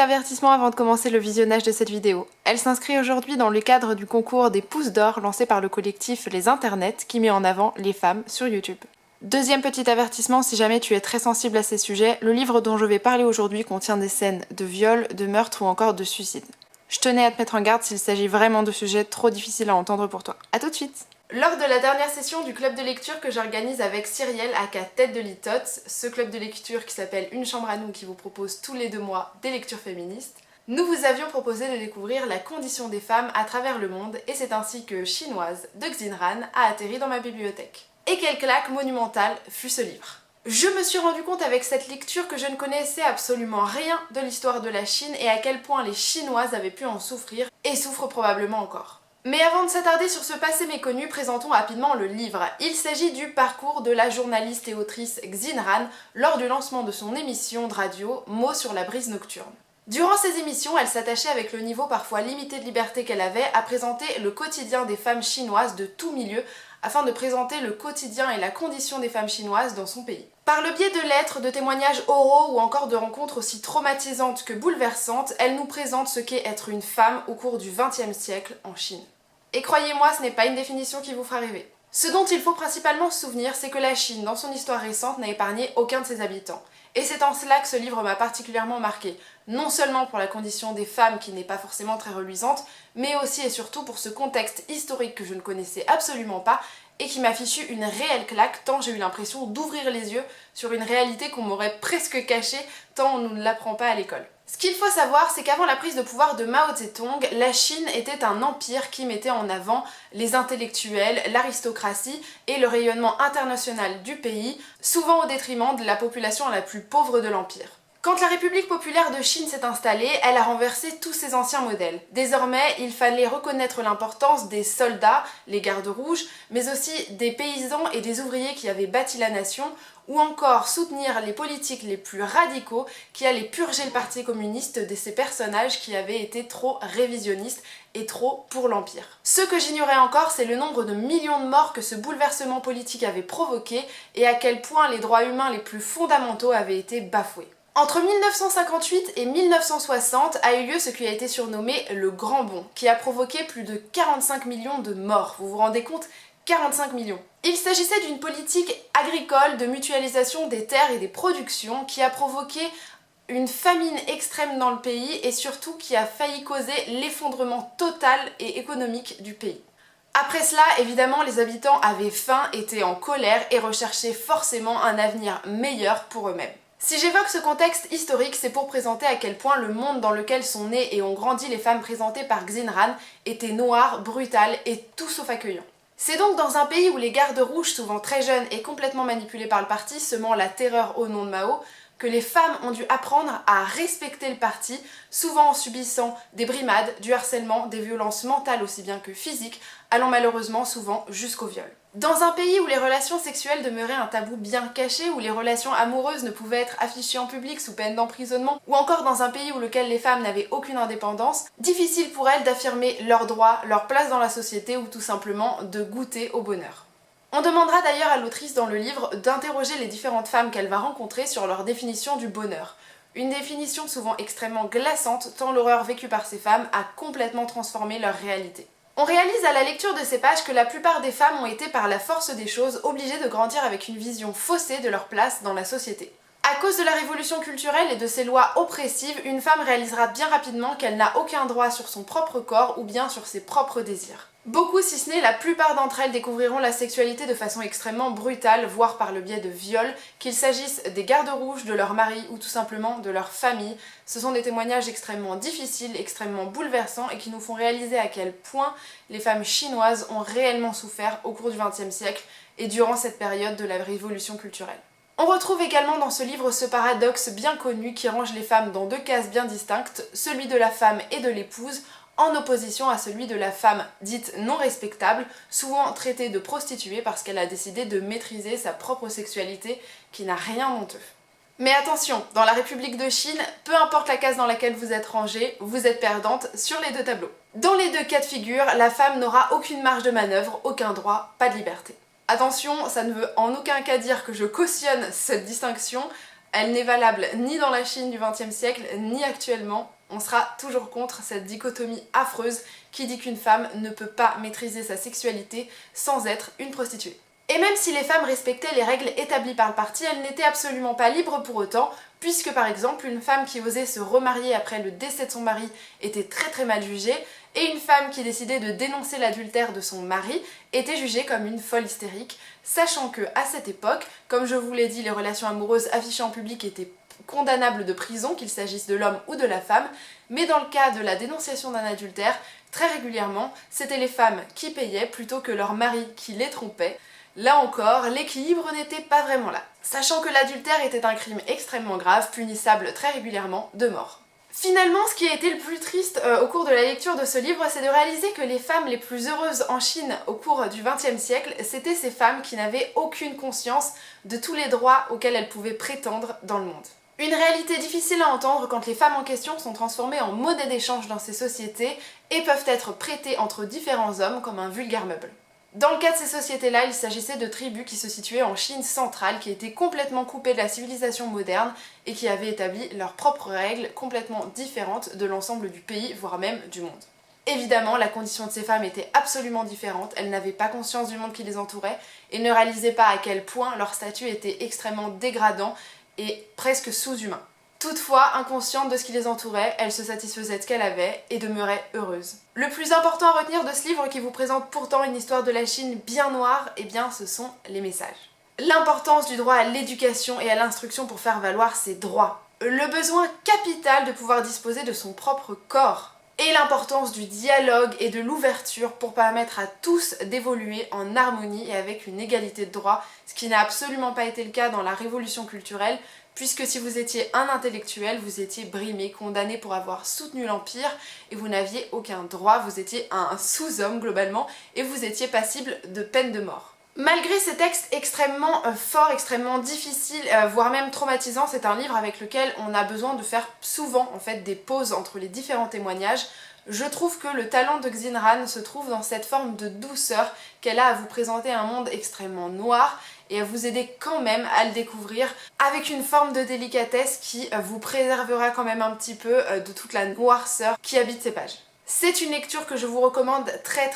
avertissement avant de commencer le visionnage de cette vidéo. Elle s'inscrit aujourd'hui dans le cadre du concours des pouces d'or lancé par le collectif Les Internets qui met en avant les femmes sur YouTube. Deuxième petit avertissement, si jamais tu es très sensible à ces sujets, le livre dont je vais parler aujourd'hui contient des scènes de viol, de meurtre ou encore de suicide. Je tenais à te mettre en garde s'il s'agit vraiment de sujets trop difficiles à entendre pour toi. A tout de suite! Lors de la dernière session du club de lecture que j'organise avec Cyrielle aka Tête de Litote, ce club de lecture qui s'appelle Une chambre à nous qui vous propose tous les 2 mois des lectures féministes, nous vous avions proposé de découvrir la condition des femmes à travers le monde et c'est ainsi que Chinoise de Xinran a atterri dans ma bibliothèque. Et quelle claque monumentale fut ce livre! Je me suis rendu compte avec cette lecture que je ne connaissais absolument rien de l'histoire de la Chine et à quel point les Chinoises avaient pu en souffrir et souffrent probablement encore. Mais avant de s'attarder sur ce passé méconnu, présentons rapidement le livre. Il s'agit du parcours de la journaliste et autrice Xinran lors du lancement de son émission de radio Mots sur la brise nocturne. Durant ces émissions, elle s'attachait avec le niveau parfois limité de liberté qu'elle avait à présenter le quotidien des femmes chinoises de tout milieu afin de présenter le quotidien et la condition des femmes chinoises dans son pays. Par le biais de lettres, de témoignages oraux ou encore de rencontres aussi traumatisantes que bouleversantes, elle nous présente ce qu'est être une femme au cours du XXe siècle en Chine. Et croyez-moi, ce n'est pas une définition qui vous fera rêver. Ce dont il faut principalement se souvenir, c'est que la Chine, dans son histoire récente, n'a épargné aucun de ses habitants. Et c'est en cela que ce livre m'a particulièrement marqué, non seulement pour la condition des femmes qui n'est pas forcément très reluisante, mais aussi et surtout pour ce contexte historique que je ne connaissais absolument pas et qui m'a fichu une réelle claque tant j'ai eu l'impression d'ouvrir les yeux sur une réalité qu'on m'aurait presque cachée tant on ne l'apprend pas à l'école. Ce qu'il faut savoir, c'est qu'avant la prise de pouvoir de Mao Tse-tung, la Chine était un empire qui mettait en avant les intellectuels, l'aristocratie et le rayonnement international du pays, souvent au détriment de la population la plus pauvre de l'empire. Quand la République populaire de Chine s'est installée, elle a renversé tous ses anciens modèles. Désormais, il fallait reconnaître l'importance des soldats, les gardes rouges, mais aussi des paysans et des ouvriers qui avaient bâti la nation, ou encore soutenir les politiques les plus radicaux qui allaient purger le parti communiste de ces personnages qui avaient été trop révisionnistes et trop pour l'Empire. Ce que j'ignorais encore, c'est le nombre de millions de morts que ce bouleversement politique avait provoqué et à quel point les droits humains les plus fondamentaux avaient été bafoués. Entre 1958 et 1960 a eu lieu ce qui a été surnommé le Grand Bond, qui a provoqué plus de 45 millions de morts. Vous vous rendez compte ? 45 millions. Il s'agissait d'une politique agricole de mutualisation des terres et des productions qui a provoqué une famine extrême dans le pays et surtout qui a failli causer l'effondrement total et économique du pays. Après cela, évidemment, les habitants avaient faim, étaient en colère et recherchaient forcément un avenir meilleur pour eux-mêmes. Si j'évoque ce contexte historique, c'est pour présenter à quel point le monde dans lequel sont nées et ont grandi les femmes présentées par Xinran était noir, brutal et tout sauf accueillant. C'est donc dans un pays où les gardes rouges, souvent très jeunes et complètement manipulés par le parti, semant la terreur au nom de Mao, que les femmes ont dû apprendre à respecter le parti, souvent en subissant des brimades, du harcèlement, des violences mentales aussi bien que physiques, allant malheureusement souvent jusqu'au viol. Dans un pays où les relations sexuelles demeuraient un tabou bien caché, où les relations amoureuses ne pouvaient être affichées en public sous peine d'emprisonnement, ou encore dans un pays où lequel les femmes n'avaient aucune indépendance, difficile pour elles d'affirmer leurs droits, leur place dans la société ou tout simplement de goûter au bonheur. On demandera d'ailleurs à l'autrice dans le livre d'interroger les différentes femmes qu'elle va rencontrer sur leur définition du bonheur. Une définition souvent extrêmement glaçante tant l'horreur vécue par ces femmes a complètement transformé leur réalité. On réalise à la lecture de ces pages que la plupart des femmes ont été par la force des choses obligées de grandir avec une vision faussée de leur place dans la société. À cause de la révolution culturelle et de ces lois oppressives, une femme réalisera bien rapidement qu'elle n'a aucun droit sur son propre corps ou bien sur ses propres désirs. Beaucoup, si ce n'est la plupart d'entre elles, découvriront la sexualité de façon extrêmement brutale, voire par le biais de viols, qu'il s'agisse des gardes rouges, de leur mari ou tout simplement de leur famille. Ce sont des témoignages extrêmement difficiles, extrêmement bouleversants et qui nous font réaliser à quel point les femmes chinoises ont réellement souffert au cours du XXe siècle et durant cette période de la révolution culturelle. On retrouve également dans ce livre ce paradoxe bien connu qui range les femmes dans 2 cases bien distinctes, celui de la femme et de l'épouse, en opposition à celui de la femme dite non respectable, souvent traitée de prostituée parce qu'elle a décidé de maîtriser sa propre sexualité qui n'a rien d'honteux. Mais attention, dans la République de Chine, peu importe la case dans laquelle vous êtes rangée, vous êtes perdante sur les 2 tableaux. Dans les 2 cas de figure, la femme n'aura aucune marge de manœuvre, aucun droit, pas de liberté. Attention, ça ne veut en aucun cas dire que je cautionne cette distinction, elle n'est valable ni dans la Chine du XXe siècle, ni actuellement, On sera toujours contre cette dichotomie affreuse qui dit qu'une femme ne peut pas maîtriser sa sexualité sans être une prostituée. Et même si les femmes respectaient les règles établies par le parti, elles n'étaient absolument pas libres pour autant, puisque par exemple une femme qui osait se remarier après le décès de son mari était très mal jugée, et une femme qui décidait de dénoncer l'adultère de son mari était jugée comme une folle hystérique, sachant que à cette époque, comme je vous l'ai dit, les relations amoureuses affichées en public étaient condamnables de prison, qu'il s'agisse de l'homme ou de la femme, mais dans le cas de la dénonciation d'un adultère, très régulièrement, c'était les femmes qui payaient plutôt que leur mari qui les trompait. Là encore, l'équilibre n'était pas vraiment là, sachant que l'adultère était un crime extrêmement grave, punissable très régulièrement de mort. Finalement, ce qui a été le plus triste au cours de la lecture de ce livre, c'est de réaliser que les femmes les plus heureuses en Chine au cours du XXe siècle, c'étaient ces femmes qui n'avaient aucune conscience de tous les droits auxquels elles pouvaient prétendre dans le monde. Une réalité difficile à entendre quand les femmes en question sont transformées en monnaie d'échange dans ces sociétés et peuvent être prêtées entre différents hommes comme un vulgaire meuble. Dans le cas de ces sociétés-là, il s'agissait de tribus qui se situaient en Chine centrale, qui étaient complètement coupées de la civilisation moderne et qui avaient établi leurs propres règles complètement différentes de l'ensemble du pays, voire même du monde. Évidemment, la condition de ces femmes était absolument différente, elles n'avaient pas conscience du monde qui les entourait et ne réalisaient pas à quel point leur statut était extrêmement dégradant et presque sous-humain. Toutefois, inconsciente de ce qui les entourait, elle se satisfaisait de ce qu'elle avait et demeurait heureuse. Le plus important à retenir de ce livre qui vous présente pourtant une histoire de la Chine bien noire, eh bien ce sont les messages. L'importance du droit à l'éducation et à l'instruction pour faire valoir ses droits. Le besoin capital de pouvoir disposer de son propre corps. Et l'importance du dialogue et de l'ouverture pour permettre à tous d'évoluer en harmonie et avec une égalité de droits, ce qui n'a absolument pas été le cas dans la révolution culturelle, puisque si vous étiez un intellectuel, vous étiez brimé, condamné pour avoir soutenu l'Empire, et vous n'aviez aucun droit, vous étiez un sous-homme globalement, et vous étiez passible de peine de mort. Malgré ces textes extrêmement forts, extrêmement difficiles, voire même traumatisants, c'est un livre avec lequel on a besoin de faire souvent en fait des pauses entre les différents témoignages. Je trouve que le talent de Xin-Ran se trouve dans cette forme de douceur qu'elle a à vous présenter un monde extrêmement noir et à vous aider quand même à le découvrir avec une forme de délicatesse qui vous préservera quand même un petit peu de toute la noirceur qui habite ces pages. C'est une lecture que je vous recommande très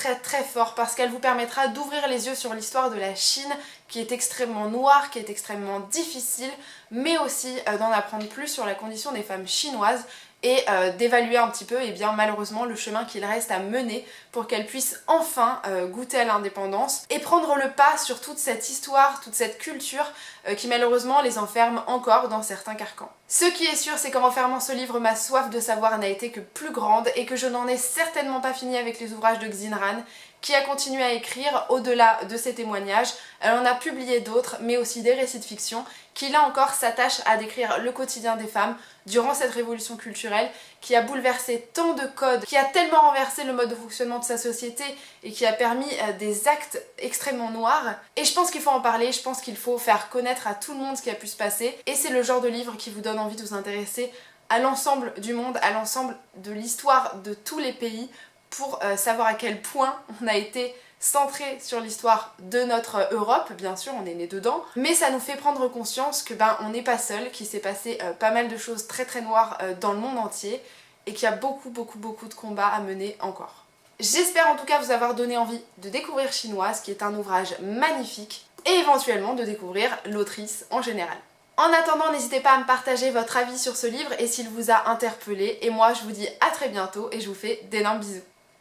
fort parce qu'elle vous permettra d'ouvrir les yeux sur l'histoire de la Chine qui est extrêmement noire, qui est extrêmement difficile, mais aussi d'en apprendre plus sur la condition des femmes chinoises et d'évaluer un petit peu malheureusement le chemin qu'il reste à mener pour qu'elles puissent enfin goûter à l'indépendance et prendre le pas sur toute cette histoire, toute cette culture qui malheureusement les enferme encore dans certains carcans. Ce qui est sûr, c'est qu'en refermant ce livre, ma soif de savoir n'a été que plus grande et que je n'en ai certainement pas fini avec les ouvrages de Xin-Ran, qui a continué à écrire au-delà de ses témoignages. Elle en a publié d'autres, mais aussi des récits de fiction, qui là encore s'attachent à décrire le quotidien des femmes durant cette révolution culturelle qui a bouleversé tant de codes, qui a tellement renversé le mode de fonctionnement de sa société et qui a permis des actes extrêmement noirs. Et je pense qu'il faut en parler, je pense qu'il faut faire connaître à tout le monde ce qui a pu se passer. Et c'est le genre de livre qui vous donne envie de vous intéresser à l'ensemble du monde, à l'ensemble de l'histoire de tous les pays, pour savoir à quel point on a été centré sur l'histoire de notre Europe, bien sûr on est né dedans, mais ça nous fait prendre conscience que on n'est pas seul, qu'il s'est passé pas mal de choses très noires dans le monde entier et qu'il y a beaucoup de combats à mener encore. J'espère en tout cas vous avoir donné envie de découvrir Chinoise, qui est un ouvrage magnifique, et éventuellement de découvrir l'autrice en général. En attendant, n'hésitez pas à me partager votre avis sur ce livre et s'il vous a interpellé, et moi je vous dis à très bientôt et je vous fais d'énormes bisous.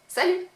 Salut!